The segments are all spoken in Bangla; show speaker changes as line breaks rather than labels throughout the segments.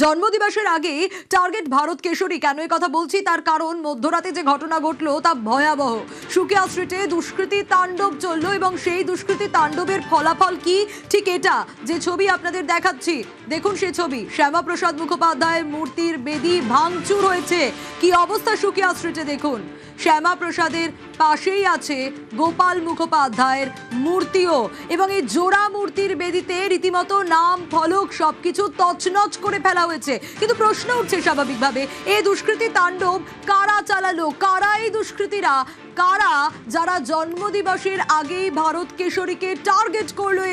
জন্মদিবসের আগে টার্গেট ভারত কেশরী। কেন এই কথা বলছি তার কারণ মধ্যরাতে যে ঘটনা ঘটলো তা ভয়াবহ। সুকিয়া স্ট্রিটে দুষ্কৃতী তাণ্ডব চললো এবং সেই দুষ্কৃতী তাণ্ডবের ফলাফল কি ঠিক এটা যে ছবি আপনাদের দেখাচ্ছি, দেখুন সেই ছবি। শ্যামাপ্রসাদ মুখোপাধ্যায়ের মূর্তির বেদি ভাঙচুর হয়েছে। কি অবস্থা সুকিয়া স্ট্রিটে দেখুন। শ্যামাপ্রসাদের পাশেই আছে গোপাল মুখোপাধ্যায়ের মূর্তিও এবং এই জোড়া মূর্তির বেদিতে রীতিমতো নাম ফলক সবকিছু তছনছ করে ফেলা হয়েছে। কিন্তু প্রশ্ন উঠছে স্বাভাবিকভাবে, এই দুষ্কৃতী তাণ্ডব কারা চালালো? কারা এই দুষ্কৃতীরা? কারা যারা জন্মদিবসের আগেই ভারত কেশরীকে টার্গেট করলো?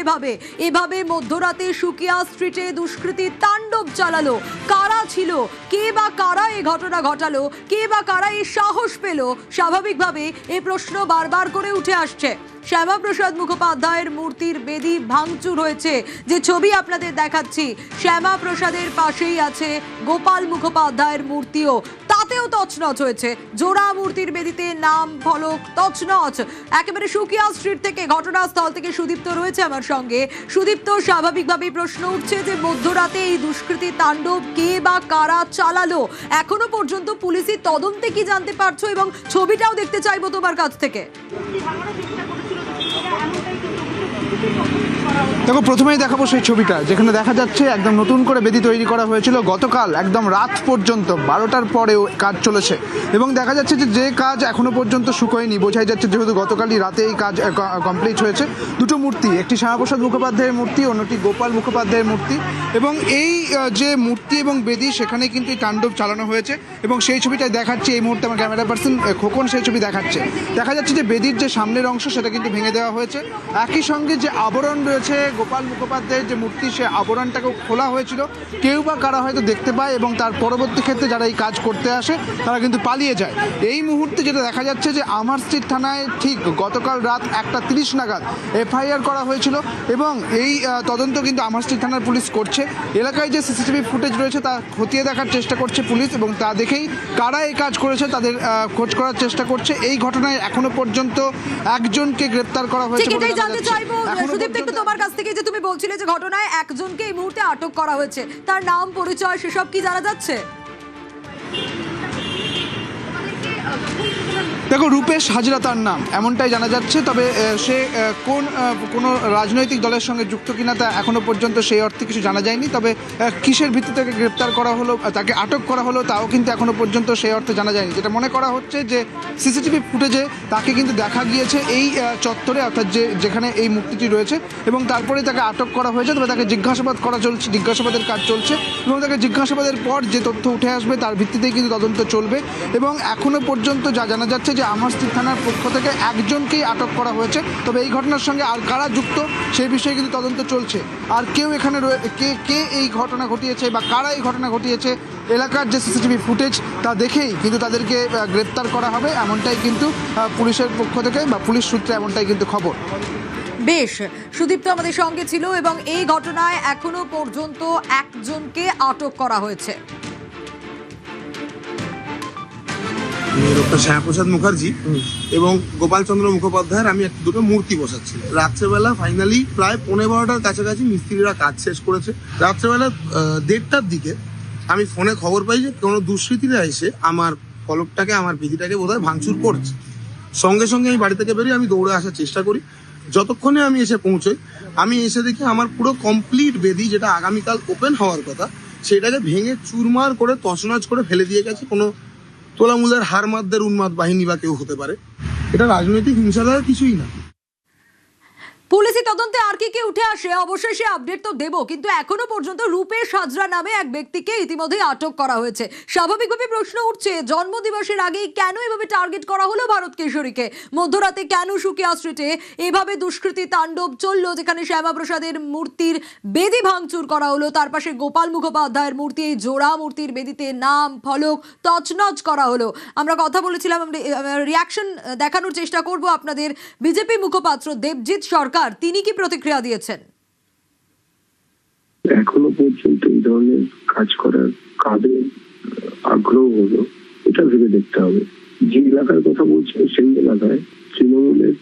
এভাবে মধ্যরাতে সুকিয়া স্ট্রিটে দুষ্কৃতী তাণ্ডব চালালো। কারা ছিল? কে বা কারা এই ঘটনা ঘটালো? কে বা কারা এই সাহস পেল? স্বাভাবিকভাবে এই প্রশ্ন বারবার করে উঠে আসছে। শ্যামাপ্রসাদ মুখোপাধ্যায়ের মূর্তির বেদি ভাঙচুর হয়েছে। যে ছবি আপনাদের দেখাচ্ছি, শ্যামাপ্রসাদের পাশেই আছে গোপাল মুখোপাধ্যায়ের মূর্তিও, তাতেও তছনছ হয়েছে। জোড়া মূর্তির বেদিতে নাম ফলক তছনছ। একেবারে সুকিয়া স্ট্রিট থেকে, ঘটনাস্থল থেকে সুদীপ্ত রয়েছে আমার সঙ্গে। সুদীপ্ত, স্বাভাবিকভাবেই প্রশ্ন উঠছে যে মধ্যরাতে এই দুষ্কৃতী তাণ্ডব কে বা কারা চালালো? এখনো পর্যন্ত পুলিশের তদন্তে কি জানতে পারছো? এবং ছবিটাও দেখতে চাইবো তোমার কাছ থেকে।
দেখো, প্রথমেই দেখাবো সেই ছবিটা যেখানে দেখা যাচ্ছে একদম নতুন করে বেদি তৈরি করা হয়েছিল গতকাল একদম রাত পর্যন্ত 12টার পরেও কাজ চলেছে এবং দেখা যাচ্ছে যে কাজ এখনো পর্যন্ত শুকোয়নি। বোঝাই যাচ্ছে যেহেতু গতকালই রাতে এই কাজ কমপ্লিট হয়েছে। দুটো মূর্তি, একটি শ্যামাপ্রসাদ মুখোপাধ্যায়ের মূর্তি, অন্যটি গোপাল মুখোপাধ্যায়ের মূর্তি, এবং এই যে মূর্তি এবং বেদি সেখানে কিন্তু এই তাণ্ডব চালানো হয়েছে এবং সেই ছবিটাই দেখাচ্ছে এই মুহূর্তে আমার ক্যামেরা পার্সন খোকন সেই ছবি দেখাচ্ছে। দেখা যাচ্ছে যে বেদির যে সামনের অংশ সেটা কিন্তু ভেঙে দেওয়া হয়েছে। একই সঙ্গে যে আবরণ রয়েছে গোপাল মুখোপাধ্যায়ের যে মূর্তি, সে আবরণটাকেও খোলা হয়েছিল। কেউ বা কারা হয়তো দেখতে পায় এবং তার পরবর্তী ক্ষেত্রে যারা এই কাজ করতে আসে তারা কিন্তু পালিয়ে যায়। এই মুহূর্তে যেটা দেখা যাচ্ছে যে আমার স্ট্রিট থানায় ঠিক গতকাল রাত 1:30 নাগাদ এফআইআর করা হয়েছিল এবং এই তদন্ত কিন্তু আমার স্ট্রিট থানার পুলিশ করছে। এলাকায় যে সিসিটিভি ফুটেজ রয়েছে তা খতিয়ে দেখার চেষ্টা করছে পুলিশ এবং তা দেখেই কারা এই কাজ করেছে তাদের খোঁজ করার চেষ্টা করছে। এই ঘটনায় এখনো পর্যন্ত একজনকে গ্রেপ্তার করা হয়েছে।
তোমার কাছ থেকে যে তুমি বলছিলে যে ঘটনায় একজনকে এই মুহূর্তে আটক করা হয়েছে, তার নাম পরিচয় সেসব কি জানা যাচ্ছে?
দেখো, রূপেশ হাজরা তার নাম, এমনটাই জানা যাচ্ছে। তবে সে কোনো রাজনৈতিক দলের সঙ্গে যুক্ত কিনা তা এখনো পর্যন্ত সেই অর্থে কিছু জানা যায়নি। তবে কিসের ভিত্তিতে তাকে গ্রেপ্তার করা হলো, তাকে আটক করা হলো, তাও কিন্তু এখনো পর্যন্ত সেই অর্থে জানা যায়নি। যেটা মনে করা হচ্ছে যে সিসিটিভি ফুটেজে তাকে কিন্তু দেখা গিয়েছে এই চত্বরে, অর্থাৎ যেখানে এই মূর্তিটি রয়েছে, এবং তারপরে তাকে আটক করা হয়েছে। তবে তাকে জিজ্ঞাসাবাদ করা চলছে, জিজ্ঞাসাবাদের কাজ চলছে এবং তাকে জিজ্ঞাসাবাদের পর যে তথ্য উঠে আসবে তার ভিত্তিতেই কিন্তু তদন্ত চলবে। এবং এখনো পর্যন্ত যা জানা যাচ্ছে যে আমার স্ট্রিট থানার পক্ষ থেকে একজনকেই আটক করা হয়েছে। তবে এই ঘটনার সঙ্গে আর কারা যুক্ত সেই বিষয়ে কিন্তু তদন্ত চলছে। আর কেউ এখানে কে এই ঘটনা ঘটিয়েছে বা কারা এই ঘটনা ঘটিয়েছে, এলাকার যে সিসিটিভি ফুটেজ তা দেখেই কিন্তু তাদেরকে গ্রেপ্তার করা হবে, এমনটাই কিন্তু পুলিশের পক্ষ থেকে বা পুলিশ সূত্রে এমনটাই কিন্তু খবর।
বেশ, সুদীপ্ত আমাদের সঙ্গে ছিল এবং এই ঘটনায় এখনো পর্যন্ত একজনকে আটক করা হয়েছে।
ডক্টর শ্যামাপ্রসাদ মুখার্জি এবং গোপাল চন্দ্র মুখোপাধ্যায়ের আমি দুটো মূর্তি বসাচ্ছি। রাত্রেবেলা ফাইনালি প্রায় 11:15টার কাছাকাছি মিস্ত্রিরা কাজ শেষ করেছে। রাত্রেবেলা 1:30টার দিকে আমি ফোনে খবর পাই যে কোনো দুষ্কৃতীরা এসে আমার ফলকটাকে, আমার বেদিটাকে বোধহয় ভাঙচুর করছে। সঙ্গে সঙ্গে আমি বাড়ি থেকে বেরিয়ে আমি দৌড়ে আসার চেষ্টা করি। যতক্ষণে আমি এসে পৌঁছই, আমি এসে দেখি আমার পুরো কমপ্লিট বেদি, যেটা আগামীকাল ওপেন হওয়ার কথা, সেটাকে ভেঙে চুরমার করে তছনছ করে ফেলে দিয়ে গেছে কোনো তোলামূলের হারমাদদের উন্মাদ বাহিনী বা কেউ হতে পারে। এটা রাজনৈতিক হিংসার কিছুই না।
পুলিশি তদন্তে আর কি উঠে আসে অবশ্যই সে আপডেট তো দেবো, কিন্তু এখনো পর্যন্ত রূপেশ হাজরা নামে এক ব্যক্তিকে ইতিমধ্যে আটক করা হয়েছে। স্বাভাবিকভাবে প্রশ্ন উঠছে, জন্মদিবসের আগেই কেন এভাবে টার্গেট করা হলো ভারত কেশরীকে? মধ্যরাতে কেন সুকিয়া স্ট্রিটে এভাবে দুষ্কৃতী তাণ্ডব চললো, যেখানে শ্যামাপ্রসাদের মূর্তির বেদি ভাঙচুর করা হলো, তার পাশে গোপাল মুখোপাধ্যায়ের মূর্তি, এই জোড়া মূর্তির বেদিতে নাম ফলক তছনছ করা হলো। আমরা কথা বলেছিলাম, রিয়াকশন দেখানোর চেষ্টা করব আপনাদের। বিজেপি মুখপাত্র দেবজিৎ সরকার, তিনি কি প্রতিক্রিয়া দিয়েছেন?
এখনো পর্যন্ত এই ধরনের কাজ করার কাদের আগ্রহ হলো এটা ভেবে দেখতে হবে। যে এলাকার কথা বলছেন সেই এলাকায় তৃণমূলের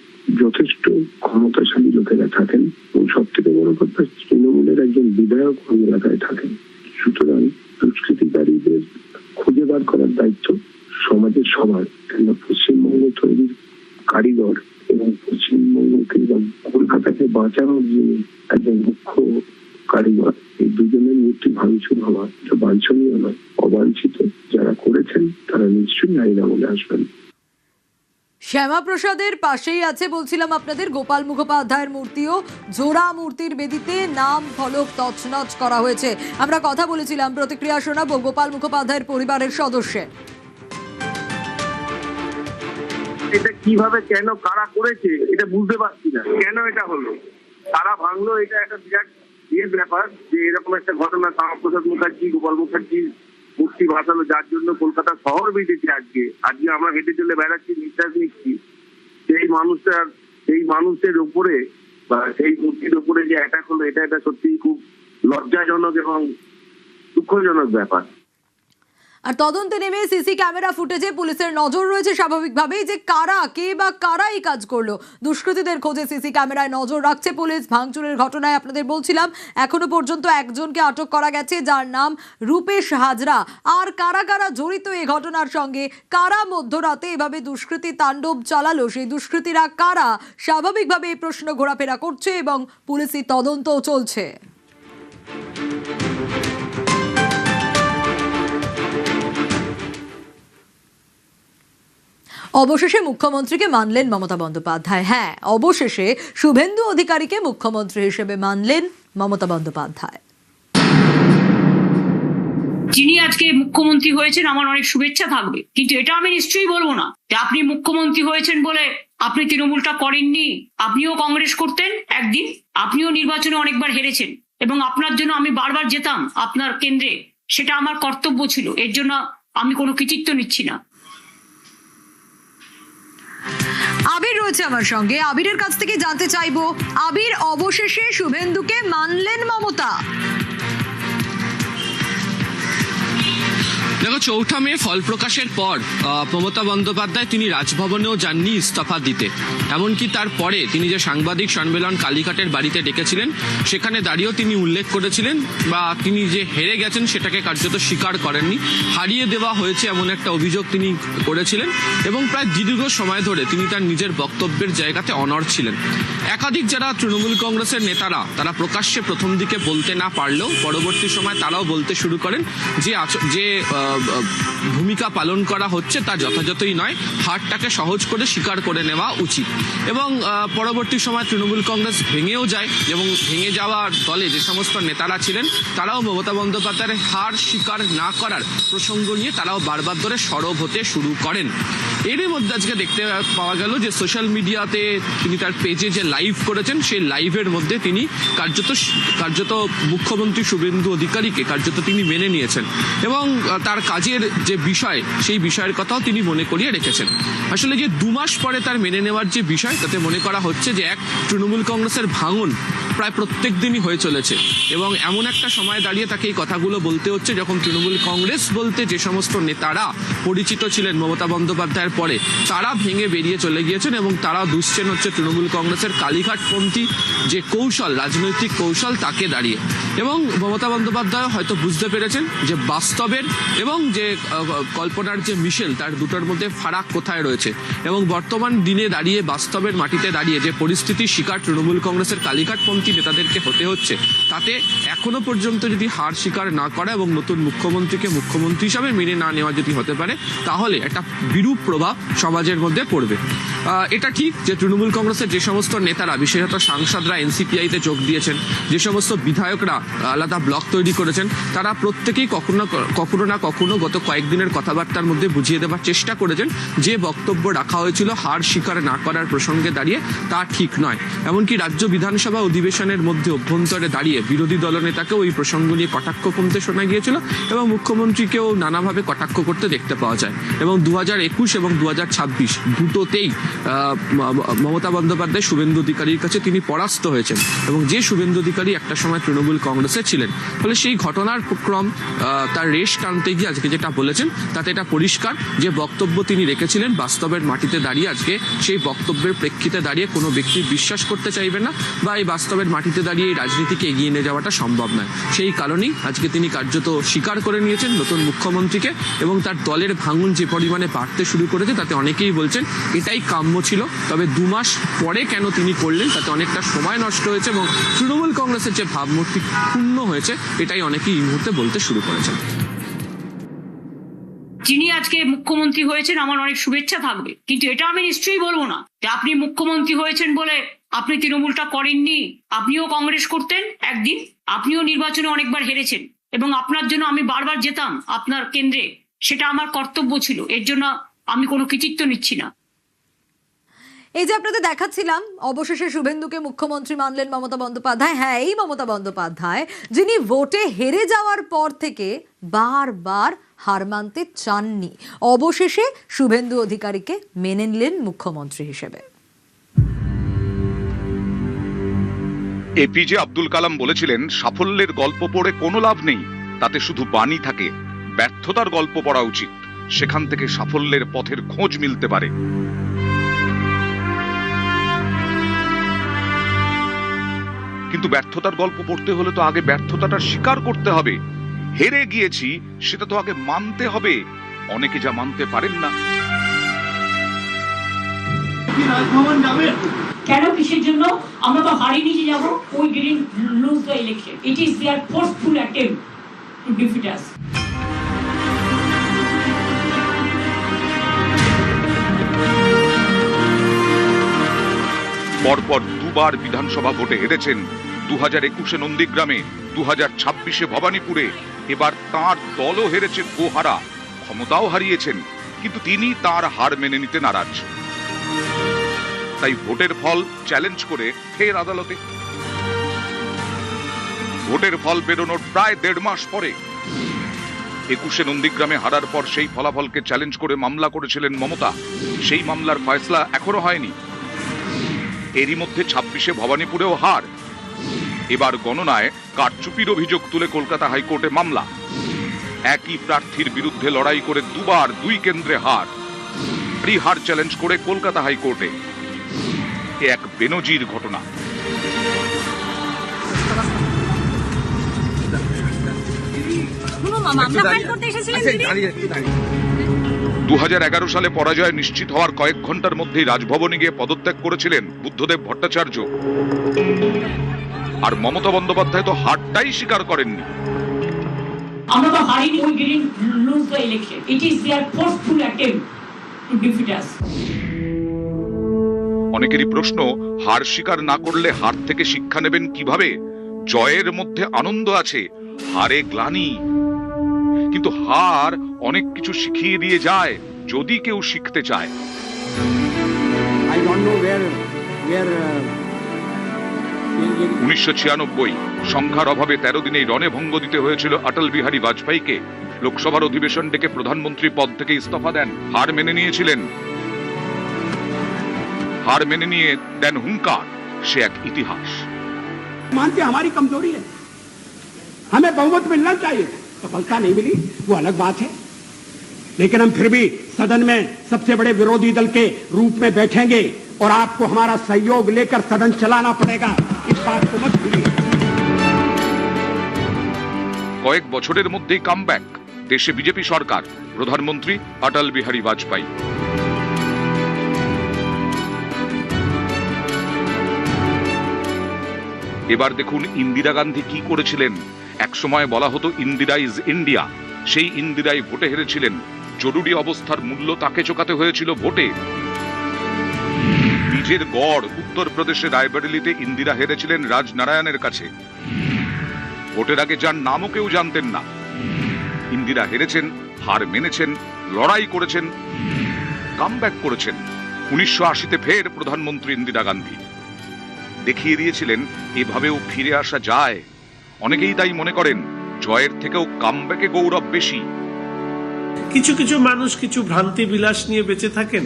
যথেষ্ট ক্ষমতাশালী লোকেরা থাকেন এবং সব থেকে বড় কথা তৃণমূলের একজন বিধায়ক ওই এলাকায় থাকেন। সুতরাং সুতরাং দুষ্কৃতিকারীদের খুঁজে বার করার দায়িত্ব সমাজের সবার। কেন পশ্চিমবঙ্গ তৈরির কারিগর এবং পশ্চিমবঙ্গকে বা কলকাতাকে বাঁচানোর যিনি একজন মুখ্য কারিগর, এই দুজনের মূর্তি ভাঙচুর হওয়া এটা বাঞ্ছনীয় নয়, অবাঞ্ছিত। যারা করেছেন তারা নিশ্চয়ই আইন আমলে আসবেন।
শ্যামাপ্রসাদের পাশেই আছে বলছিলাম আপনাদের গোপাল মুখোপাধ্যায়ের মূর্তিও, জোড়া মূর্তির বেদিতে নাম ফলক তছনছ করা হয়েছে। আমরা কথা বলেছিলাম, প্রতিক্রিয়া শোনাবো গোপাল মুখোপাধ্যায়ের পরিবারের সদস্যের।
এটা কিভাবে, কেন, কারা করেছে এটা বুঝতে পারছি না। কেন এটা হলো, কারা ভাঙলো, এটা একটা বিরাট ব্যাপার যে এরকম একটা ঘটনা। শ্যামাপ্রসাদ মুখার্জি, গোপাল মুখার্জির মূর্তি ভাসালো, যার জন্য কলকাতা শহর বেঁচেছে। আজকে আমরা হেঁটে চলে বেড়াচ্ছি, নিঃশ্বাস নিচ্ছি। সেই মানুষের উপরে বা সেই মূর্তির উপরে যে অ্যাটাক হলো, এটা সত্যি খুব লজ্জাজনক এবং দুঃখজনক ব্যাপার।
আর তদন্তে নেমে সিসি ক্যামেরা ফুটেজে পুলিশের নজর রয়েছে স্বাভাবিকভাবেই যে কে বা কারা এই কাজ করলো। দুষ্কৃতীদের খোঁজে সিসি ক্যামেরায় নজর রাখছে পুলিশ। ভাঙচুরের ঘটনায় আপনাদের বলছিলাম এখনো পর্যন্ত একজনকে আটক করা গেছে, যার নাম রূপেশ হাজরা। আর কারা কারা জড়িত এই ঘটনার সঙ্গে, কারা মধ্যরাতে এভাবে দুষ্কৃতী তাণ্ডব চালালো, সেই দুষ্কৃতীরা কারা, স্বাভাবিকভাবে এই প্রশ্ন ঘোরাফেরা করছে এবং পুলিশি তদন্তও চলছে। অবশেষে মুখ্যমন্ত্রীকে মানলেন মমতা বন্দ্যোপাধ্যায়। হ্যাঁ, অবশেষে শুভেন্দু অধিকারীকে মুখ্যমন্ত্রী হিসেবে মানলেন মমতা বন্দ্যোপাধ্যায়।
যিনি আজকে মুখ্যমন্ত্রী হয়েছেন আমার অনেক শুভেচ্ছা থাকবে, কিন্তু এটা আমি নিশ্চয়ই বলবো না যে আপনি মুখ্যমন্ত্রী হয়েছেন বলে আপনি তৃণমূলটা করেননি। আপনিও কংগ্রেস করতেন একদিন, আপনিও নির্বাচনে অনেকবার হেরেছেন এবং আপনার জন্য আমি বারবার যেতাম আপনার কেন্দ্রে, সেটা আমার কর্তব্য ছিল। এর জন্য আমি কোনো কৃতিত্ব নিচ্ছি না।
আবির রয়েছে আমার সঙ্গে, আবিরের কাছ থেকে জানতে চাইবো, আবির, অবশেষে শুভেন্দুকে মানলেন মমতা।
দেখো, ৪ঠা মে ফল প্রকাশের পর মমতা বন্দ্যোপাধ্যায় তিনি রাজভবনেও যাননি ইস্তফা দিতে। এমনকি তারপরে তিনি যে সাংবাদিক সম্মেলন কালীঘাটের বাড়িতে ডেকেছিলেন, সেখানে দাঁড়িয়েও তিনি উল্লেখ করেছিলেন বা তিনি যে হেরে গেছেন সেটাকে কার্যত স্বীকার করেননি। হারিয়ে দেওয়া হয়েছে এমন একটা অভিযোগ তিনি করেছিলেন এবং প্রায় দীর্ঘ সময় ধরে তিনি তার নিজের বক্তব্যের জায়গাতে অনড় ছিলেন। একাধিক যারা তৃণমূল কংগ্রেসের নেতারা, তারা প্রকাশ্যে প্রথম দিকে বলতে না পারলেও পরবর্তী সময় তারাও বলতে শুরু করেন যে ভূমিকা পালন করা হচ্ছে তা যথাযথই নয়, হারটাকে সহজ করে স্বীকার করে নেওয়া উচিত। এবং পরবর্তী সময় তৃণমূল কংগ্রেস ভেঙেও যায় এবং ভেঙে যাওয়ার দলে যে সমস্ত নেতারা ছিলেন তারাও মমতা বন্দ্যোপাধ্যায়ের হার স্বীকার না করার প্রসঙ্গ নিয়ে তারাও বারবার ধরে সরব হতে শুরু করেন। এরই মধ্যে আজকে দেখতে পাওয়া গেল যে সোশ্যাল মিডিয়াতে তিনি তার পেজে যে লাইভ করেছেন, সেই লাইভের মধ্যে তিনি কার্যত মুখ্যমন্ত্রী শুভেন্দু অধিকারীকে কার্যত তিনি মেনে নিয়েছেন এবং তার কাজের যে বিষয়, সেই বিষয়ের কথাও তিনি মনে করিয়ে রেখেছেন। আসলে যে 2 মাস পরে তার মেনে নেওয়ার যে বিষয়, তাতে মনে করা হচ্ছে যে এক তৃণমূল কংগ্রেসের ভাঙন প্রায় প্রত্যেক দিনই হয়ে চলেছে এবং এমন একটা সময় দাঁড়িয়ে তাকে এই কথাগুলো বলতে হচ্ছে যখন তৃণমূল কংগ্রেস বলতে যে সমস্ত নেতারা পরিচিত ছিলেন মমতা বন্দ্যোপাধ্যায়ের পরে, তারা ভেঙে বেরিয়ে চলে গিয়েছেন এবং তারা দুষছেন হচ্ছে তৃণমূল কংগ্রেসের কালীঘাটপন্থী যে কৌশল, রাজনৈতিক কৌশল, তাকে দাঁড়িয়ে। এবং মমতা বন্দ্যোপাধ্যায় হয়তো বুঝতে পেরেছেন যে বাস্তবের এবং যে কল্পনার যে মিশেল, তার দুটোর মধ্যে ফারাক কোথায় রয়েছে এবং বর্তমান দিনে দাঁড়িয়ে বাস্তবের মাটিতে দাঁড়িয়ে যে পরিস্থিতির শিকার তৃণমূল কংগ্রেসের কালীঘাটপন্থী নেতাদেরকে হতে হচ্ছে, তাতে এখনো পর্যন্ত যদি হার স্বীকার না করা এবং নতুন মুখ্যমন্ত্রীকে মুখ্যমন্ত্রী হিসাবে মেনে না নেওয়া যদি হতে পারে, তাহলে একটা বিরূপ প্রভাব সমাজের মধ্যে পড়বে। এটা ঠিক যে তৃণমূল কংগ্রেসের যে সমস্ত নেতারা, বিশেষত সাংসদরা এনসিপিআইতে যোগ দিয়েছেন, যে সমস্ত বিধায়করা আলাদা ব্লক তৈরি করেছেন, তারা প্রত্যেকেই কখনো না কখনো গত কয়েকদিনের কথাবার্তার মধ্যে বুঝিয়ে দেওয়ার চেষ্টা করেছেন যে বক্তব্য রাখা হয়েছিল হার স্বীকার না করার প্রসঙ্গে দাঁড়িয়ে, তা ঠিক নয়। এমনকি রাজ্য বিধানসভা অধিবেশনের মধ্যে অভ্যন্তরে দাঁড়িয়ে বিরোধী দলনেতাকেও ওই প্রসঙ্গ নিয়ে কটাক্ষ কমতে শোনা গিয়েছিল এবং মুখ্যমন্ত্রীকেও নানাভাবে কটাক্ষ করতে দেখতে পাওয়া যায়। এবং 2021 এবং 2026 দুটোতেই মমতা বন্দ্যোপাধ্যায় শুভেন্দু অধিকারীর কাছে তিনি পরাস্ত হয়েছেন এবং যে শুভেন্দু অধিকারী একটা সময় তৃণমূল কংগ্রেসে ছিলেন। ফলে সেই ঘটনার ক্রম, তার রেশ টানতে গিয়ে আজকে যেটা বলেছেন, তাতে এটা পরিষ্কার যে বক্তব্য তিনি রেখেছিলেন বাস্তবের মাটিতে দাঁড়িয়ে আজকে সেই বক্তব্যের প্রেক্ষিতে দাঁড়িয়ে কোনো ব্যক্তি বিশ্বাস করতে চাইবেন না বা এই বাস্তবের দলের মাটিতে দাঁড়িয়ে এই রাজনীতিকে এগিয়ে নিয়ে যাওয়াটা সম্ভব নয়। সেই কারণেই আজকে তিনি কার্যত স্বীকার করে নিয়েছেন নতুন মুখ্যমন্ত্রীকে, এবং তার দলের ভাঙন যে পরিমাণে বাড়তে শুরু করেছে তাতে অনেকেই বলছেন এটাই কাম্য ছিল। তবে 2 মাস পরে কেন তিনি করলেন তাতে অনেকটা সময় নষ্ট হয়েছে, এবং তৃণমূল কংগ্রেসের যে ভাবমূর্তি ক্ষুণ্ণ হয়েছে এটাই অনেকেই এই মুহূর্তে বলতে শুরু করেছেন।
যিনি আজকে মুখ্যমন্ত্রী হয়েছেন আমার অনেক শুভেচ্ছা থাকবে, কিন্তু এটা আমি নিশ্চয়ই বলবো না যে আপনি মুখ্যমন্ত্রী হয়েছেন বলে আপনি তৃণমূলটা করেননি। আপনিও কংগ্রেস করতেন একদিন, আপনিও নির্বাচনে অনেকবার হেরেছেন, এবং আপনার জন্য আমি বারবার যেতাম আপনার কেন্দ্রে, সেটা আমার কর্তব্য ছিল। এর জন্য আমি কোনো কৃতিত্ব নিচ্ছি না।
এই যে আপনাদের দেখাচ্ছিলাম, অবশেষে শুভেন্দুকে মুখ্যমন্ত্রী মানলেন মমতা বন্দ্যোপাধ্যায়। হ্যাঁ, এই মমতা বন্দ্যোপাধ্যায় যিনি ভোটে হেরে যাওয়ার পর থেকে বারবার হার মানতে চাননি, অবশেষে শুভেন্দু অধিকারীকে মেনে নিলেন মুখ্যমন্ত্রী হিসেবে।
এপিজে আব্দুল কালাম বলেছিলেন, সাফল্যের গল্প পড়ে কোনো লাভ নেই, তাতে শুধু বাণী থাকে। ব্যর্থতার গল্প পড়া উচিত, সেখান থেকে সাফল্যের পথের খোঁজ মিলতে পারে। কিন্তু ব্যর্থতার গল্প পড়তে হলে তো আগে ব্যর্থতাটা স্বীকার করতে হবে। হেরে গিয়েছি সেটা তো আগে মানতে হবে। অনেকে যা মানতে পারেন না।
কেন, কিসের জন্য? আমরা তো হারিয়ে নিয়ে যাবো। We didn't lose the election, it is their forceful attempt to defeat us.
পরপর 2 বার বিধানসভা ভোটে হেরেছেন। 2021-এ নন্দীগ্রামে, 2026-এ ভবানীপুরে, এবার তাঁর দলও হেরেছে গোহারা, ক্ষমতাও হারিয়েছেন, কিন্তু তিনি তার হার মেনে নিতে নারাজ। তাই ভোটের ফল চ্যালেঞ্জ করে ফের আদালতে। ভোটের ফল বেরোনোর প্রায় 1.5 মাস পরে 21-এ নন্দীগ্রামে হারার পর সেই ফলাফলকে চ্যালেঞ্জ করে মামলা করেছিলেন মমতা। সেই মামলার ফয়সলা এখনো হয়নি। এরই মধ্যে 26-এ ভবানীপুরেও হার। এবার গণনায় কারচুপির অভিযোগ তুলে কলকাতা হাইকোর্টে মামলা। একই প্রার্থীর বিরুদ্ধে লড়াই করে 2 বার 2 কেন্দ্রে হার। হার চ্যালেঞ্জ করে কলকাতা হাইকোর্টে। এক বেনজির ঘটনা। 2011 সালে পরাজয় নিশ্চিত হওয়ার কয়েক ঘন্টার মধ্যেই রাজভবনে গিয়ে পদত্যাগ করেছিলেন বুদ্ধদেব ভট্টাচার্য। আর মমতা বন্দ্যোপাধ্যায় তো হারটাই স্বীকার করেননি।
আমরা তো হারিনি, we didn't lose the election, it is their forceful attempt to defeat us.
অনেকেরই প্রশ্ন, হার স্বীকার না করলে হার থেকে শিক্ষা নেবেন কিভাবে? জয়ের মধ্যে আনন্দ আছে, হারে গ্লানি। কিন্তু হার অনেক কিছু শিখিয়ে দিয়ে যায় যদি কেউ শিখতে চায়। 1996 সংখ্যার অভাবে 13 দিনেই রণভঙ্গ দিতে হয়েছিল অটল বিহারী বাজপেয়ীকে। লোকসভার অধিবেশন ডেকে প্রধানমন্ত্রী পদ থেকে ইস্তফা দেন। হার মেনে নিয়েছিলেন। हार मेने निये देन हुंकार, से एक इतिहास।
मानते हमारी कमजोरी है, हमें बहुमत मिलना चाहिए, सफलता नहीं मिली वो अलग बात है, लेकिन हम फिर भी सदन में सबसे बड़े विरोधी दल के रूप में बैठेंगे और आपको हमारा सहयोग लेकर सदन चलाना पड़ेगा, इस बात को मत भूलिए।
কয়েক বছরের মধ্যেই কামব্যাক, দেশে বিজেপি সরকার, প্রধানমন্ত্রী অটল বিহারী বাজপেয়ী। এবার দেখুন ইন্দিরা গান্ধী কি করেছিলেন। এক সময় বলা হতো ইন্দিরা ইজ ইন্ডিয়া, সেই ইন্দিরাই ভোটে হেরেছিলেন। জরুরি অবস্থার মূল্য তাকে চোকাতে হয়েছিল ভোটে। বীজের গড় উত্তরপ্রদেশের রায়বেরেলিতে ইন্দিরা হেরেছিলেন রাজনারায়ণের কাছে। ভোটের আগে যার নামও কেউ জানতেন না। ইন্দিরা হেরেছেন, হার মেনেছেন, লড়াই করেছেন, কামব্যাক করেছেন। 1980-তে ফের প্রধানমন্ত্রী ইন্দিরা গান্ধী দেখিয়ে দিয়েছিলেন এভাবেও ফিরে আসা যায়। অনেকেই তাই মনে করেন জয়ের থেকেও কামব্যাকে গৌরব বেশি।
কিছু কিছু মানুষ কিছু ভ্রান্তি বিলাস নিয়ে বেঁচে থাকেন,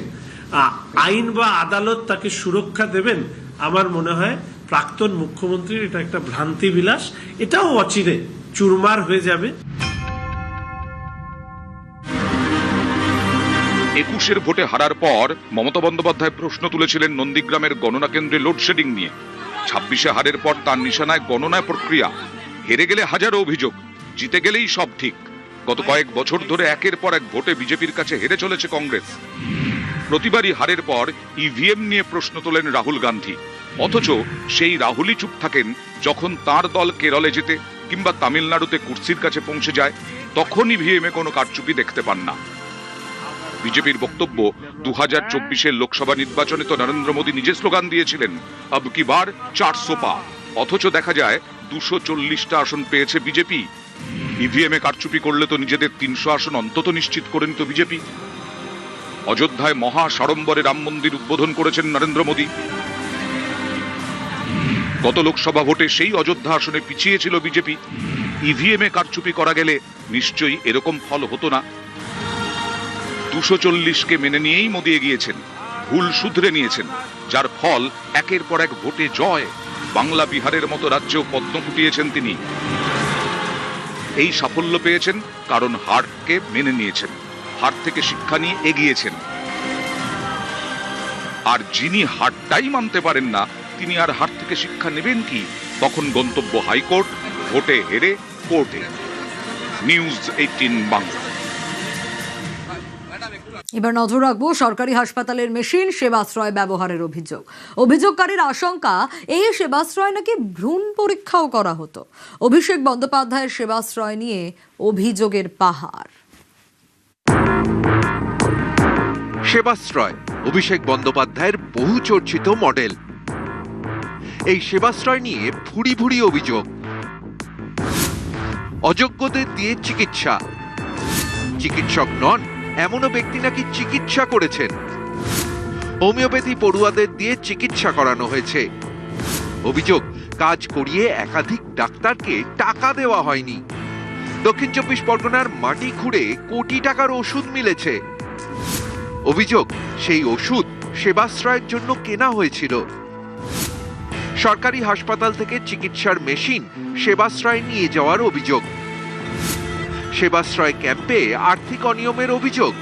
আইন বা আদালত তাকে সুরক্ষা দেবেন। আমার মনে হয় প্রাক্তন মুখ্যমন্ত্রীর এটা একটা ভ্রান্তি বিলাস, এটাও অচিরে চুরমার হয়ে যাবে।
21-এর ভোটে হারার পর মমতা বন্দ্যোপাধ্যায় প্রশ্ন তুলেছিলেন নন্দীগ্রামের গণনা কেন্দ্রে লোডশেডিং নিয়ে। 26-এ হারের পর তার নিশানায় গণনা প্রক্রিয়া। হেরে গেলে হাজারো অভিযোগ, জিতে গেলেই সব ঠিক। গত কয়েক বছর ধরে একের পর এক ভোটে বিজেপির কাছে হেরে চলেছে কংগ্রেস। প্রতিবারই হারের পর ইভিএম নিয়ে প্রশ্ন তোলেন রাহুল গান্ধী, অথচ সেই রাহুলই চুপ থাকেন যখন তার দল কেরলে যেতে কিংবা তামিলনাড়ুতে কুর্সির কাছে পৌঁছে যায়, তখন ইভিএমে কোনো কারচুপি দেখতে পান না। বিজেপির বক্তব্য, 2024-এর লোকসভা নির্বাচনে তো নরেন্দ্র মোদী নিজে স্লোগান দিয়েছিলেন আব কি বার 400 পার, অথচ দেখা যায় 240টা আসন পেয়েছে বিজেপি। ইভিএমে কারচুপি করলে তো নিজেদের 300 আসন অন্তত নিশ্চিত করে নিত বিজেপি। অযোধ্যায় মহা সাড়ম্বরে রাম মন্দির উদ্বোধন করেছেন নরেন্দ্র মোদী। গত লোকসভা ভোটে সেই অযোধ্যা আসনে পিছিয়ে ছিল বিজেপি। ইভিএমে কারচুপি করা গেলে নিশ্চয়ই এরকম ফল হতো না। 240কে মেনে নিয়েই মোদী এগিয়েছেন, ভুল শুধরে নিয়েছেন, যার ফল একের পর এক ভোটে জয়। বাংলা বিহারের মতো রাজ্যেও পদ্ম ফুটিয়েছেন তিনি। এই সাফল্য পেয়েছেন কারণ হারকে মেনে নিয়েছেন, হার থেকে শিক্ষা নিয়ে এগিয়েছেন। আর যিনি হারটাই মানতে পারেন না, তিনি আর হার থেকে শিক্ষা নেবেন কি? তখন গন্তব্য হাইকোর্ট, ভোটে হেরে কোর্টে। নিউজ 18 বাংলা।
এবার নজর রাখবো সরকারি হাসপাতালের মেশিন সেবাশ্রয় ব্যবহারের অভিযোগ। অভিযোগকারীর আশঙ্কা, এই সেবাশ্রয় নাকি ভ্রূণ পরীক্ষাও করা হতো। অভিষেক বন্দ্যোপাধ্যায়ের সেবাশ্রয় নিয়ে অভিযোগের পাহাড়।
সেবাশ্রয় অভিষেক বন্দ্যোপাধ্যায়ের বহু চর্চিত মডেল। এই সেবাশ্রয় নিয়ে ভুরি ভুরি অভিযোগ। অযোগ্যদের দিয়ে চিকিৎসা, চিকিৎসক নন এমনও ব্যক্তি নাকি চিকিৎসা করেছেন। হোমিওপ্যাথি পড়ুয়াদের দিয়ে চিকিৎসা করানো হয়েছে। অভিযোগ, কাজ করিয়ে একাধিক ডাক্তারকে টাকা দেওয়া হয়নি। দক্ষিণ 24 পরগনার মাটি খুঁড়ে কোটি টাকার ওষুধ মিলেছে। অভিযোগ, সেই ওষুধ সেবাশ্রয়ের জন্য কেনা হয়েছিল। সরকারি হাসপাতাল থেকে চিকিৎসার মেশিন সেবাশ্রয় নিয়ে যাওয়ার অভিযোগ। সেবাশ্রয় ক্যাম্পে আর্থিক অনিয়মের অভিযোগ।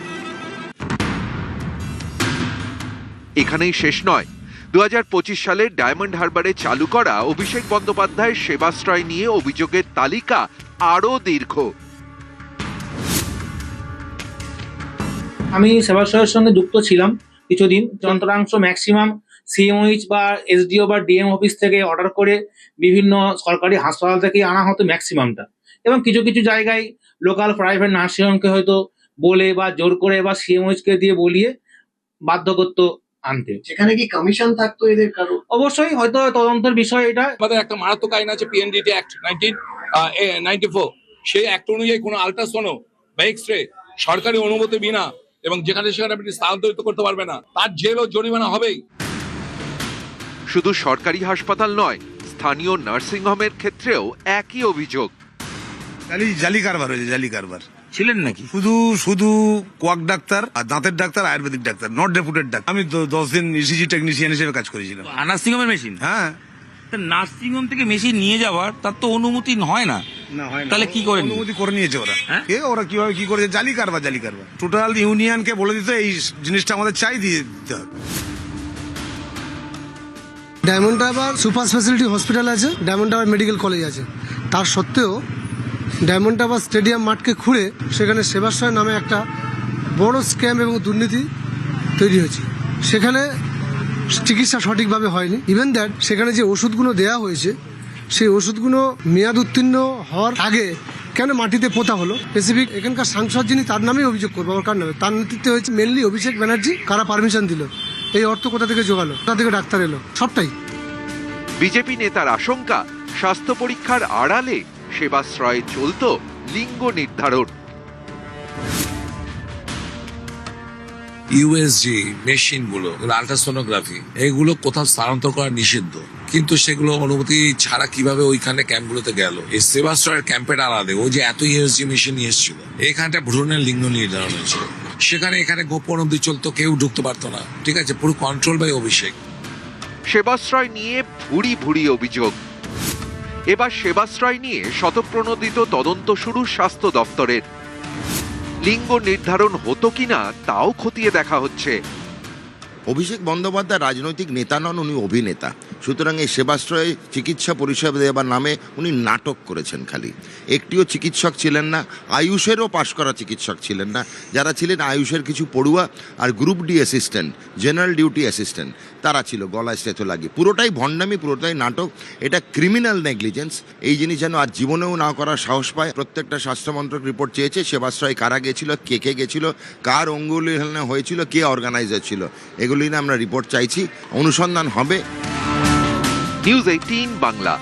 এখানেই শেষ নয়। 2025 সালে ডায়মন্ড হারবারে চালু করা অভিষেক বন্দ্যোপাধ্যায়ের সেবাশ্রয় নিয়ে অভিযোগের তালিকা আরো দীর্ঘ।
আমি সেবাশ্রয়ের সঙ্গে যুক্ত ছিলাম কিছুদিন। যন্ত্রাংশ ম্যাক্সিমাম সিএমওইচ বা এসডিও বা ডিএম অফিস থেকে অর্ডার করে বিভিন্ন সরকারি হাসপাতাল থেকে আনা হতো ম্যাক্সিমামটা, এবং কিছু কিছু জায়গায় লোকাল প্রাইভেট নার্সিংহোমকে হয়তো বলে বা জোর করে বা সিএমওইচ কে দিয়ে বলিয়ে বাধ্য করতো আনতে।
সেখানে কি কমিশন থাকতো এদের কারো?
অবশ্যই, হয়তো তদন্তের বিষয় এটা।
আমাদের একটা মারাত্মক আইন আছে, পিএনডিটি অ্যাক্ট 1994। সেই অ্যাক্ট অনুযায়ী কোনো আল্ট্রাসোনো বা এক্সরে সরকারি অনুমতি বিনা এবং যেখানে সেখানে আপনি স্থানান্তরিত করতে পারবে না, তার জেল ও জরিমানা হবেই।
শুধু সরকারি হাসপাতাল নয়, স্থানীয় নার্সিংহোমের ক্ষেত্রেও একই অভিযোগ।
জালি কারবার হয়েছে, জালি কারবার।
ছিলেন নাকি?
শুধু কোয়াক ডাক্তার আর দাঁতের doctor, Ayurvedic doctor, not deputed doctor. আমি 10 দিন ইসিজি টেকনিশিয়ান হিসেবে কাজ করেছিলাম।
নার্সিংহোমের মেশিন?
হ্যাঁ।
নার্সিংহোম থেকে মেশিন নিয়ে যাওয়ার তার তো অনুমতি হয় না। তাহলে কি করে
অনুমতি করে নিয়েছে ওরা? ওরা কিভাবে কি করেছে? জালি কারবার, জালি কারবার। টোটাল ইউনিয়নকে বলে দিতে এই জিনিসটা আমাদের চাই, দিয়ে দিতে হবে।
Diamond Harbour super speciality hospital আছে, ডায়মন্ড হারবার মেডিকেল কলেজ আছে। তার সত্ত্বেও ডায়মন্ড হারবার স্টেডিয়াম মাঠকে খুঁড়ে সেখানে সেবাশ্রয় নামে একটা বড় স্ক্যাম এবং দুর্নীতি তৈরি হয়েছে। সেখানে চিকিৎসা সঠিকভাবে হয়নি। ইভেন দ্যাট সেখানে যে ওষুধগুলো দেওয়া হয়েছে, সেই ওষুধগুলো মেয়াদ উত্তীর্ণ হওয়ার আগে কেন মাটিতে পোতা হলো? স্পেসিফিক এখানকার সাংসদ যিনি, তার নামেই অভিযোগ করবো। আমার কার নামে? তার নেতৃত্বে হয়েছে মেনলি অভিষেক ব্যানার্জি। কারা পারমিশন দিল? এই অর্থ কোথা থেকে জোগালো? কোথা থেকে ডাক্তার এলো? সবটাই।
বিজেপি নেতার আশঙ্কা, স্বাস্থ্য পরীক্ষার আড়ালে সেবাশ্রয়ে চলত লিঙ্গ নির্ধারণ।
ইউএসজি মেশিনগুলো, আল্ট্রাসোনোগ্রাফি, এগুলো কোথাও স্থানান্তর করা নিষিদ্ধ, কিন্তু সেগুলো অনুমতি ছাড়া কিভাবে ওইখানে ক্যাম্পগুলোতে গেল? এই সেবাশ্রয়ের ক্যাম্পের আলাদা ওই যে এত ইউএসজি মেশিন এসেছিল, এখানটা ভ্রূণের লিঙ্গ নির্ধারণ হয়েছিল। এখানে গোপন অবধি চলতো, কেউ ঢুকতে পারতো না। ঠিক আছে, পুরো কন্ট্রোল বাই অভিষেক।
সেবাশ্রয় নিয়ে ভুরি ভুরি অভিযোগ। এবার সেবাশ্রয় নিয়ে শতপ্রণোদিত তদন্ত শুরু স্বাস্থ্য দপ্তরের। লিঙ্গ নির্ধারণ হতো কিনা তাও খতিয়ে দেখা হচ্ছে।
অভিষেক বন্দ্যোপাধ্যায় রাজনৈতিক নেতা নন, উনি অভিনেতা। সুতরাং এই সেবাশ্রয়ে চিকিৎসা পরিষেবা দেওয়ার নামে উনি নাটক করেছেন খালি। একটিও চিকিৎসক ছিলেন না, আয়ুষেরও পাশ করা চিকিৎসক ছিলেন না। যারা ছিলেন আয়ুষের কিছু পড়ুয়া আর group D assistant, general duty assistant, তারা ছিল গলায় স্টেথো লাগিয়ে। পুরোটাই ভণ্ডামি, পুরোটাই নাটক। এটা ক্রিমিনাল নেগলিজেন্স। এই জিনিস যেন আর জীবনেও না করার সাহস পায়। প্রত্যেকটা স্বাস্থ্যমন্ত্রক রিপোর্ট চেয়েছে সেবাশ্রয় কারা গেছিল, কে গেছিল, কার অঙ্গুলি হেলনা হয়েছিল, কে অর্গানাইজার ছিল, এগুলি নিয়ে আমরা রিপোর্ট চাইছি। অনুসন্ধান হবে।
নিউজ 18 বাংলা।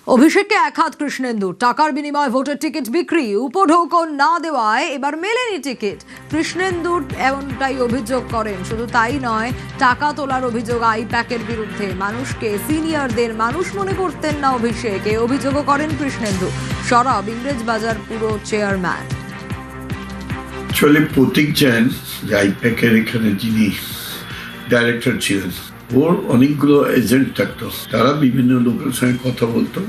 অভিষেককে এক হাত কৃষ্ণেন্দু, টাকার বিনিময়ে ভোটের টিকিট বিক্রি, উপঢৌকন না দেওয়ায় এবার মেলেনি টিকিট। কৃষ্ণেন্দুর এমনটাই অভিযোগ করেন। শুধু তাই নয়, টাকা তোলার অভিযোগ আইপ্যাকের বিরুদ্ধে। মানুষকে, সিনিয়রদের মানুষ মনে করতেন না অভিষেক, এই অভিযোগও করেন কৃষ্ণেন্দু। সরব ইংরেজ বাজার পুরো চেয়ারম্যান।
চলে প্রতীক জৈন, আইপ্যাকের এখানে যিনি ডাইরেক্টর ছিলেন, ওর অনেকগুলো এজেন্ট থাকতো। তারা বিভিন্ন লোকের সঙ্গে কথা বলতো,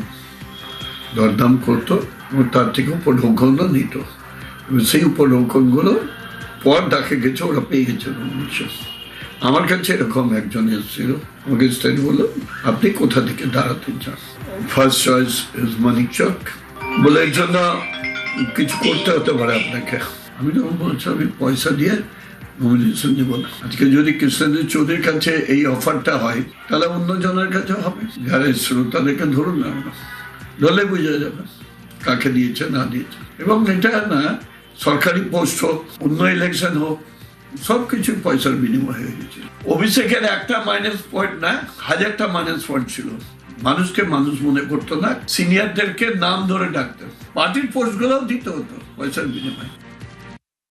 দরদাম করতো এবং তার থেকে উপঢৌকনও নিত। সেই উপঢৌকনগুলো পর ডাকে গেছে, ওরা পেয়ে গেছে। আমার কাছে এরকম একজন এসেছিল, আমাকে স্টাডি বললো, আপনি কোথা থেকে দাঁড়াতে চান? First choice is Manikchak. বলে এই জন্য কিছু করতে হতে পারে আপনাকে। আমি তখন বলছি আমি পয়সা দিয়ে নমিনেশন দিব না। আজকে যদি কৃষ্ণেন্দু চৌধুরীর কাছে এই অফারটা হয়, তাহলে অন্য জনের কাছে হবে। যারা এসেছিল তাদেরকে ধরুন না, ধরলে বুঝে যাবে কাকে দিয়েছে না দিয়েছে। এবং এটা না সরকারি পোস্ট হোক, অন্য ইলেকশন হোক, সবকিছু পয়সার বিনিময় হয়ে গেছিল। অভিষেকের একটা মাইনাস পয়েন্ট না, 1000টা মাইনাস পয়েন্ট ছিল। মানুষকে মানুষ মনে করতো না, সিনিয়রদেরকে নাম ধরে ডাকতো, পার্টির পোস্ট গুলোও দিতে হতো পয়সার বিনিময়ে।